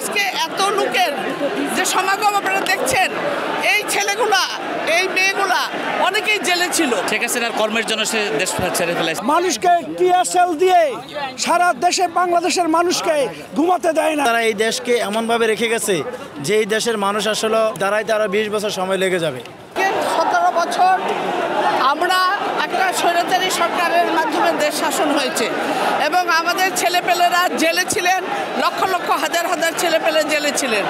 আজকে এত লোকের যে সমাগম আপনারা দেখছেন, এই ছেলেগুলা এই মেয়েগুলা অনেকেই জেলে ছিল। শেখ হাসিনার কর্মের জন্য সে দেশ ছেড়ে ফেলেছে। মানুষকে টিয়ারশেল দিয়ে সারা দেশে বাংলাদেশের মানুষকে ঘুমাতে দেয় না। তারা এই দেশকে এমনভাবে রেখে গেছে যে এই দেশের মানুষ আসলে দাঁড়াইতে আরো 20 বছর সময় লেগে যাবে। 17 বছর আমরা একটা স্বৈরাচারী সরকারের মাধ্যমে দেশ শাসন হয়েছে এবং আমাদের ছেলেপেলেরা জেলে ছিলেন, লক্ষ লক্ষ হাজার হাজার ছেলেপেলে জেলে ছিলেন।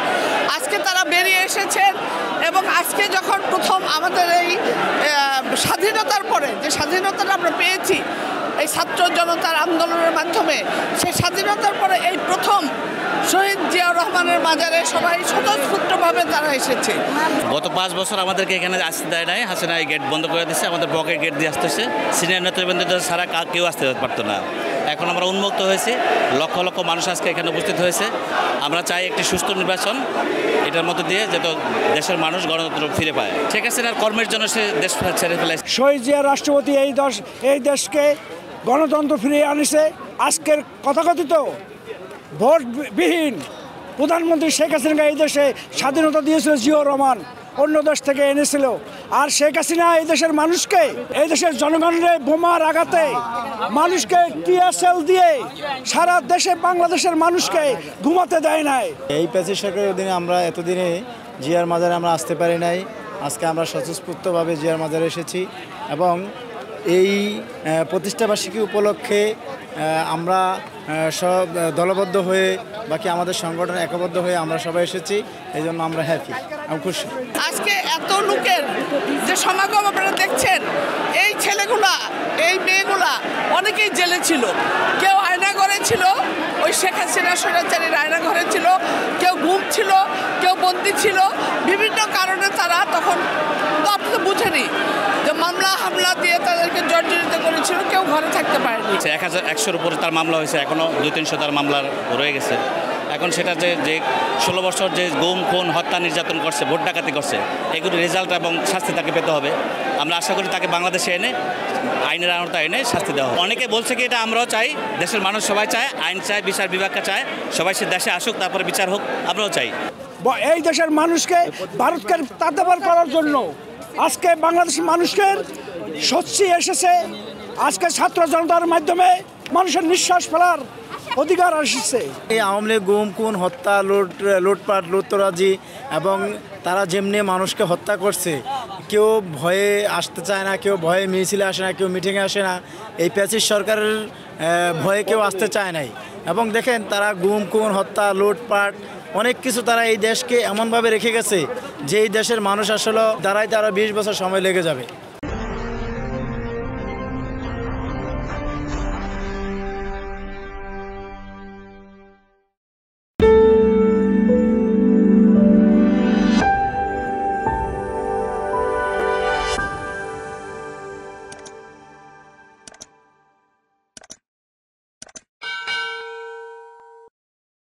আজকে তারা বেরিয়ে এসেছেন এবং আজকে যখন প্রথম আমাদের এই স্বাধীনতার পরে যে স্বাধীনতাটা আমরা পেয়েছি এই ছাত্র জনতার আন্দোলনের মাধ্যমে, সেই স্বাধীনতার পরে এই প্রথম শহীদ জিয়াউর রহমানের মাজারে সবাই স্বতঃস্ফূর্তভাবে তারা এসেছে। গত 5 বছর আমাদেরকে এখানে আসতে দেয় নাই। হাসিনা এই গেট বন্ধ করে দিচ্ছে, আমাদের পকেট গেট দিয়ে আসতেছে। সিনিয়র নেতৃবৃন্দদের ছাড়া কেউ আসতে পারতো না। এখন আমরা উন্মুক্ত হয়েছি, লক্ষ লক্ষ মানুষ আজকে এখানে উপস্থিত হয়েছে। আমরা চাই একটি সুস্থ নির্বাচন, এটার মধ্যে দিয়ে যাতে দেশের মানুষ গণতন্ত্র ফিরে পায়। শেখ হাসিনার কর্মের জন্য সে দেশ ছেড়ে ফেলেছে। শহীদ জিয়া রাষ্ট্রপতি এই দেশকে গণতন্ত্র ফিরিয়ে আনিছে। আজকের তথাকথিত ভোটবিহীন প্রধানমন্ত্রী শেখ হাসিনাকে এই দেশে স্বাধীনতা দিয়েছিল জিয়াউর রহমান, অন্য দেশ থেকে এনেছিল। আর শেখ হাসিনা এই দেশের মানুষকে, এই দেশের জনগণের বোমার আঘাতে মানুষকে টিয়ারশেল দিয়ে সারা দেশে বাংলাদেশের মানুষকে ঘুমাতে দেয় নাই। এই প্যাসেজ সরকারের অধীনে আমরা এতদিনে জিয়ার মাজারে আমরা আসতে পারি নাই। আজকে আমরা স্বতঃস্ফূর্তভাবে জিয়ার মাজারে এসেছি এবং এই প্রতিষ্ঠাবার্ষিকী উপলক্ষে আমরা সব দলবদ্ধ হয়ে বাকি আমাদের সংগঠন একবদ্ধ হয়ে আমরা সবাই এসেছি। এই জন্য আমরা হ্যাপি, আমি খুশি। আজকে এত লোকের যে সমাগম আপনারা দেখছেন, এই ছেলেগুলা এই মেয়েগুলা অনেকেই জেলে ছিল। কেউ আয়নাঘরে ছিল, ওই শেখ হাসিনা স্বৈরাচারীর আয়নাঘরে ছিল, কেউ গুম ছিল, কেউ বন্দী ছিল। বিভিন্ন কারণে তারা তখন তো আপনি তো বুঝেনি যে মামলা হামলা দিয়ে তাদেরকে জর্জরিত করেছিল, কেউ ঘরে থাকতে পারেনি। 1100-এর উপরে তার মামলা হয়েছে, এখনও 200-300 তার মামলা রয়ে গেছে। এখন সেটা যে 16 বছর যে গুম খুন হত্যা নির্যাতন করছে, ভোট ডাকাতি করছে, এগুলো রেজাল্ট এবং শাস্তি তাকে পেতে হবে। আমরা আশা করি তাকে বাংলাদেশে এনে আইনের আওতায় এনে শাস্তি দেওয়া হবে। অনেকে বলছে কি এটা আমরাও চাই, দেশের মানুষ সবাই চায়, আইন চায়, বিচার বিভাগকে চায়, সবাই সে দেশে আসুক, তারপরে বিচার হোক, আমরাও চাই। এই দেশের মানুষকে ভারতকে তাড়াতাড়ি করার জন্য আজকে বাংলাদেশের মানুষকে স্বস্তি এসেছে। আজকে ছাত্র জনতার মাধ্যমে মানুষের নিঃশ্বাস ফেলার অধিকার এসেছে। এই আওয়ামী লীগ গুম খুন হত্যা লুটপাট লুটতরাজি এবং তারা যেমনি মানুষকে হত্যা করছে, কেউ ভয়ে আসতে চায় না, কেউ ভয়ে মিছিলে আসে না, কেউ মিটিংয়ে আসে না। এই প্যাসিজ সরকারের ভয়ে কেউ আসতে চায় নাই। এবং দেখেন তারা গুম খুন হত্যা লুটপাট অনেক কিছু তারা এই দেশকে এমনভাবে রেখে গেছে যে এই দেশের মানুষ আসলে দাঁড়াইতে আরো 20 বছর সময় লেগে যাবে।